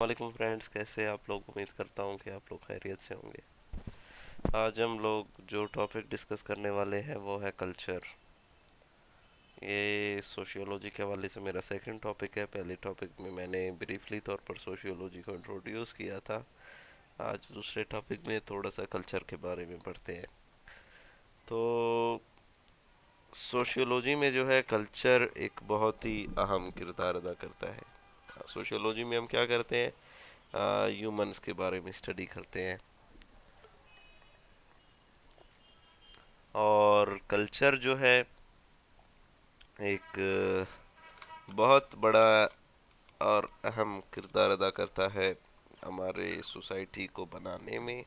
वालेकुम फ्रेंड्स, कैसे आप लोग? उम्मीद करता हूँ कि आप लोग खैरियत से होंगे। आज हम लोग जो टॉपिक डिस्कस करने वाले हैं वो है कल्चर। ये सोशियोलॉजी के हवाले से मेरा सेकंड टॉपिक है। पहले टॉपिक में मैंने ब्रीफली तौर पर सोशियोलॉजी को इंट्रोड्यूस किया था। आज दूसरे टॉपिक में थोड़ा सा कल्चर के बारे में पढ़ते हैं। तो सोशियोलॉजी में जो है कल्चर एक बहुत ही अहम किरदार अदा करता है। सोशियोलॉजी में हम क्या करते हैं? ह्यूमंस के बारे में स्टडी करते हैं। और कल्चर जो है एक बहुत बड़ा और अहम किरदार अदा करता है हमारे सोसाइटी को बनाने में।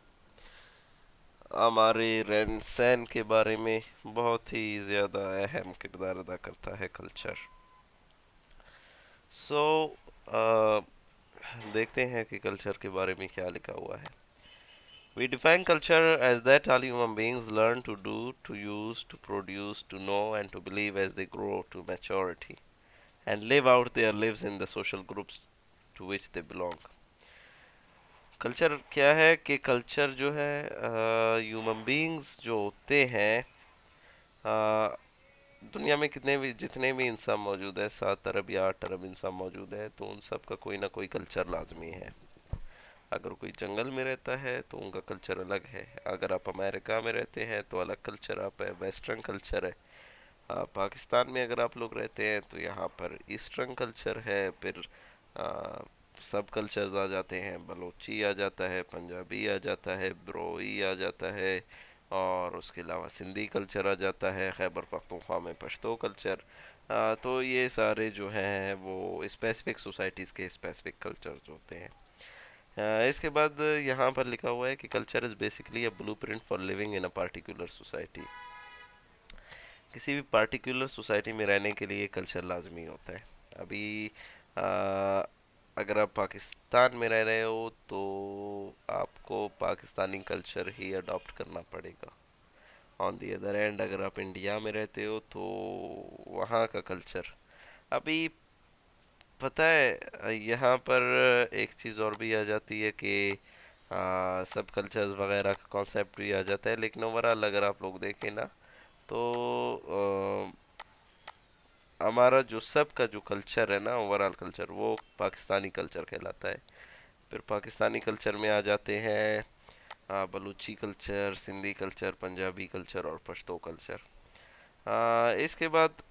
हमारे रहन सहन के बारे में बहुत ही ज़्यादा अहम किरदार अदा करता है कल्चर। सो देखते हैं कि कल्चर के बारे में क्या लिखा हुआ है। We define culture as that all human beings learn to do, to use, to produce, to know, and to believe as they grow to maturity and live out their lives in the social groups to which they belong. Culture क्या है कि culture जो है human beings जो होते हैं, अ, दुनिया में कितने भी जितने भी इंसान मौजूद है, 7 अरब या 8 अरब इंसान मौजूद है, तो उन सब का कोई ना कोई कल्चर लाजमी है। अगर कोई जंगल में रहता है तो उनका कल्चर अलग है। अगर आप अमेरिका में रहते हैं तो अलग कल्चर आप है, वेस्टर्न कल्चर है। पाकिस्तान में अगर आप लोग रहते हैं तो यहाँ पर ईस्टर्न कल्चर है। फिर आ, सब कल्चर्स आ जाते हैं। बलोची आ जाता है, पंजाबी आ जाता है, ब्रोई आ जाता है, और उसके अलावा सिंधी कल्चर आ जाता है, खैबर पख्तूनख्वा में पश्तो कल्चर। तो ये सारे जो हैं वो स्पेसिफिक सोसाइटीज़ के स्पेसिफिक कल्चर्स होते हैं। इसके बाद यहाँ पर लिखा हुआ है कि culture is basically a blueprint for living in a particular society. किसी भी पार्टिकुलर सोसाइटी में रहने के लिए कल्चर लाजमी होता है। अभी आ, अगर आप पाकिस्तान में रह रहे हो तो आपको पाकिस्तानी कल्चर ही अडॉप्ट करना पड़ेगा। ऑन दी अदर एंड अगर आप इंडिया में रहते हो तो वहाँ का कल्चर, अभी पता है यहाँ पर एक चीज़ और भी आ जाती है कि सब कल्चर्स वगैरह का कॉन्सेप्ट भी आ जाता है। लेकिन ओवरऑल अगर आप लोग देखें ना तो हमारा जो सब का जो कल्चर है ना, ओवरऑल कल्चर, वो पाकिस्तानी कल्चर कहलाता है। फिर पाकिस्तानी कल्चर में आ जाते हैं Balochi culture, Sindhi culture, Punjabi culture और पश्तो कल्चर। इसके बाद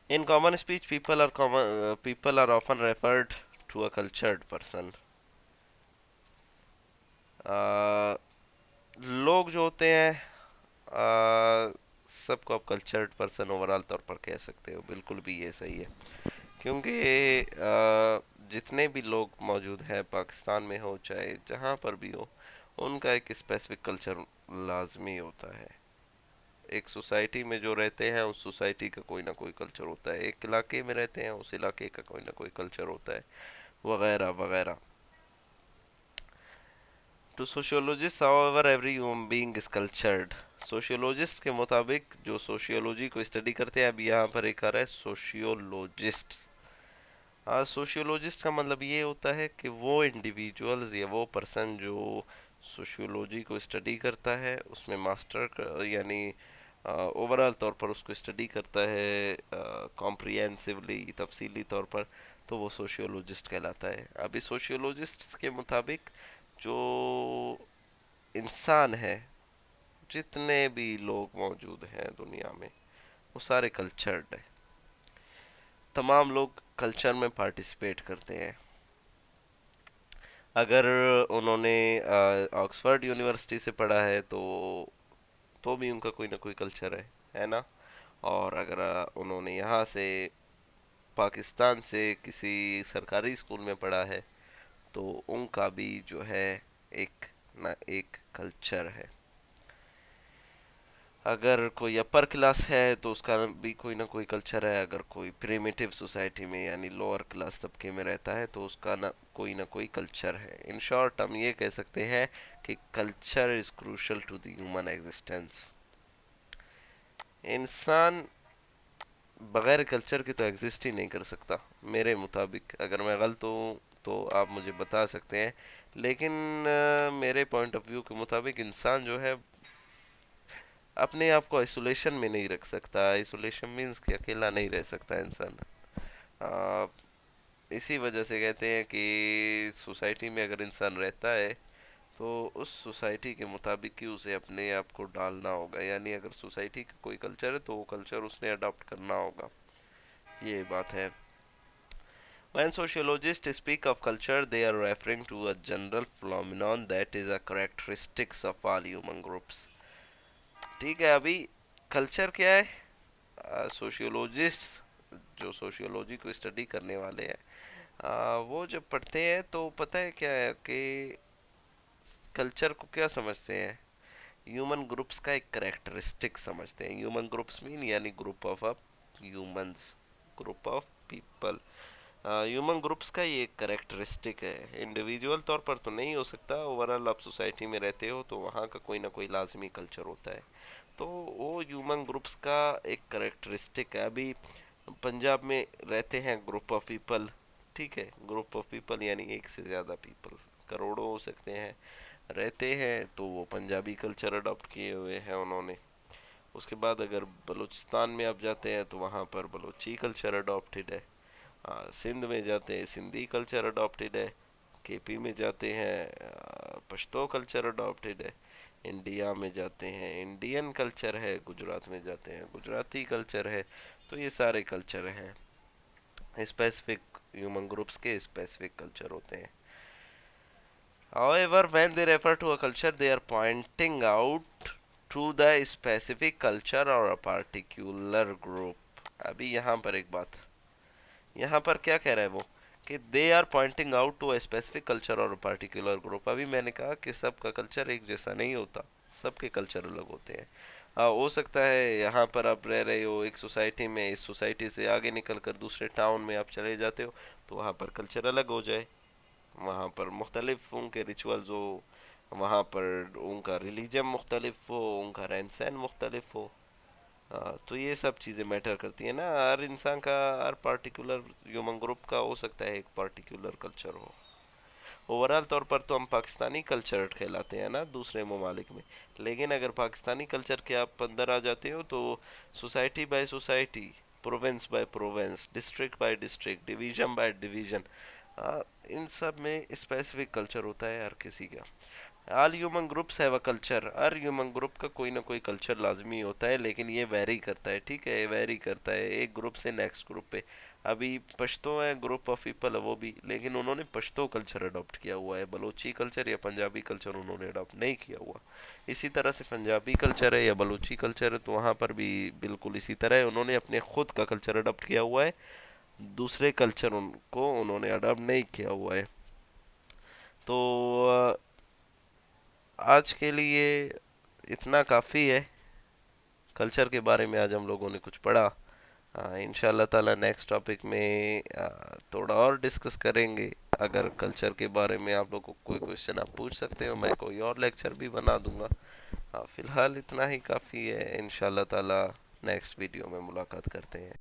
in common speech people are often referred to a cultured person. लोग जो होते हैं, आ, सबको आप कल्चर्ड पर्सन ओवरऑल तौर पर कह सकते हो। बिल्कुल भी ये सही है, क्योंकि जितने भी लोग मौजूद हैं पाकिस्तान में हो चाहे जहाँ पर भी हो, उनका एक स्पेसिफिक कल्चर लाजमी होता है। एक सोसाइटी में जो रहते हैं उस सोसाइटी का कोई ना कोई कल्चर होता है। एक इलाके में रहते हैं उस इलाके का कोई ना कोई कल्चर होता है, वगैरह वगैरह। To sociologist however every human being is cultured. Sociologist के मुताबिक, जो सोशियोलॉजी को स्टडी करते हैं, अब यहाँ पर एक आ रहा है सोशियोलॉजिस्ट। सोशियोलॉजिस्ट का मतलब ये होता है कि वो इंडिविजुअल्स या वो पर्सन जो सोशियोलॉजी को स्टडी करता है, उसमें यानी ओवरऑल तौर पर उसको स्टडी करता है कॉम्प्रिहेंसिवली, तफसीली तौर पर, तो वो सोशियोलॉजिस्ट कहलाता है। अभी सोशियोलॉजिस्ट के मुताबिक जो इंसान है, जितने भी लोग मौजूद हैं दुनिया में, वो सारे कल्चर्ड है। तमाम लोग कल्चर में पार्टिसिपेट करते हैं। अगर उन्होंने ऑक्सफोर्ड यूनिवर्सिटी से पढ़ा है तो भी उनका कोई ना कोई कल्चर है ना। और अगर उन्होंने यहाँ से पाकिस्तान से किसी सरकारी स्कूल में पढ़ा है तो उनका भी जो है एक ना एक कल्चर है। अगर कोई अपर क्लास है तो उसका भी कोई ना कोई कल्चर है। अगर कोई प्रिमिटिव सोसाइटी में यानी लोअर क्लास तबके में रहता है तो उसका ना कोई कल्चर है। इन शॉर्ट हम ये कह सकते हैं कि culture is crucial to the human existence. इंसान बगैर कल्चर के तो एग्जिस्ट ही नहीं कर सकता मेरे मुताबिक। अगर मैं गलत हूँ तो आप मुझे बता सकते हैं। लेकिन मेरे पॉइंट ऑफ व्यू के मुताबिक इंसान जो है अपने आप को आइसोलेशन में नहीं रख सकता। आइसोलेशन मीन्स कि अकेला नहीं रह सकता इंसान। आ, इसी वजह से कहते हैं कि सोसाइटी में अगर इंसान रहता है तो उस सोसाइटी के मुताबिक ही उसे अपने आप को डालना होगा, यानी अगर सोसाइटी का कोई कल्चर है तो वो कल्चर उसने अडॉप्ट करना होगा। ये बात है। When sociologists speak of culture, they are referring to a general phenomenon that is a characteristics of all human groups. ठीक है, अभी कल्चर क्या है? सोशियोलॉजिस्ट जो सोशियोलॉजी को स्टडी करने वाले हैं, वो जब पढ़ते हैं तो पता है क्या है कि कल्चर को क्या समझते हैं? ह्यूमन ग्रुप्स का एक करेक्टरिस्टिक समझते हैं। ह्यूमन ग्रुप्स मीन यानी group of humans, group of people. Human groups का ये एक करेक्टरिस्टिक है। इंडिविजुअल तौर पर तो नहीं हो सकता, ओवरऑल आप सोसाइटी में रहते हो तो वहाँ का कोई ना कोई लाजमी कल्चर होता है। तो वो ह्यूमन ग्रुप्स का एक करेक्टरिस्टिक है। अभी पंजाब में रहते हैं ग्रुप ऑफ पीपल, ठीक है, ग्रुप ऑफ पीपल यानी एक से ज़्यादा पीपल, करोड़ों हो सकते हैं, रहते हैं, तो वो पंजाबी कल्चर अडॉप्ट किए हुए हैं उन्होंने। उसके बाद अगर बलूचिस्तान में आप जाते हैं तो वहाँ पर बलोची कल्चर अडॉप्टेड है। सिंध में जाते हैं सिंधी कल्चर अडॉप्टेड है। केपी में जाते हैं पश्तो कल्चर अडॉप्टेड है। इंडिया में जाते हैं इंडियन कल्चर है। गुजरात में जाते हैं गुजराती कल्चर है। तो ये सारे कल्चर हैं, स्पेसिफिक ह्यूमन ग्रुप्स के स्पेसिफिक कल्चर होते हैं। However, when they refer to a culture, they are pointing out to the specific culture or a particular group. अभी यहाँ पर एक बात, यहाँ पर क्या कह रहा है वो कि they are pointing out to a specific culture और पर्टिकुलर ग्रुप। अभी मैंने कहा कि सबका कल्चर एक जैसा नहीं होता, सबके कल्चर अलग होते हैं। हो सकता है यहाँ पर आप रह रहे हो एक सोसाइटी में, इस सोसाइटी से आगे निकल कर दूसरे टाउन में आप चले जाते हो तो वहाँ पर कल्चर अलग हो जाए, वहाँ पर मुख्तलिफ उनके रिचुअल्स हो, वहाँ पर उनका रिलीजन मुख्तलिफ हो, उनका रहन सहन मुख्तलिफ हो। तो ये सब चीज़ें मैटर करती है ना। हर इंसान का, हर पार्टिकुलर ह्यूमन ग्रुप का हो सकता है एक पार्टिकुलर कल्चर हो। ओवरऑल तौर पर तो हम पाकिस्तानी कल्चर कहलाते हैं ना दूसरे ममालिक में, लेकिन अगर पाकिस्तानी कल्चर के आप अंदर आ जाते हो तो society by society, province by province, district by district, division by division, इन सब में स्पेसिफिक कल्चर होता है हर किसी का। All human groups have a culture, हर ह्यूमन ग्रुप का कोई ना कोई कल्चर लाजमी होता है, लेकिन ये वेरी करता है, ठीक है, वेरी करता है एक ग्रुप से नेक्स्ट ग्रुप पे। अभी पश्तो है, ग्रुप ऑफ पीपल है वो भी, लेकिन उन्होंने पश्तो कल्चर अडॉप्ट किया हुआ है, बलोची कल्चर या पंजाबी कल्चर उन्होंने अडॉप्ट नहीं किया हुआ। इसी तरह से पंजाबी कल्चर है या बलोची कल्चर है तो वहाँ पर भी बिल्कुल इसी तरह है, उन्होंने अपने खुद का कल्चर अडॉप्ट किया हुआ है, दूसरे कल्चर उनको उन्होंने अडॉप्ट नहीं किया हुआ है। तो आज के लिए इतना काफ़ी है। कल्चर के बारे में आज हम लोगों ने कुछ पढ़ा। इंशाल्लाह ताला नेक्स्ट टॉपिक में थोड़ा और डिस्कस करेंगे। अगर कल्चर के बारे में आप लोगों को कोई क्वेश्चन आप पूछ सकते हो, मैं कोई और लेक्चर भी बना दूंगा। फ़िलहाल इतना ही काफ़ी है। इंशाल्लाह ताला नेक्स्ट वीडियो में मुलाकात करते हैं।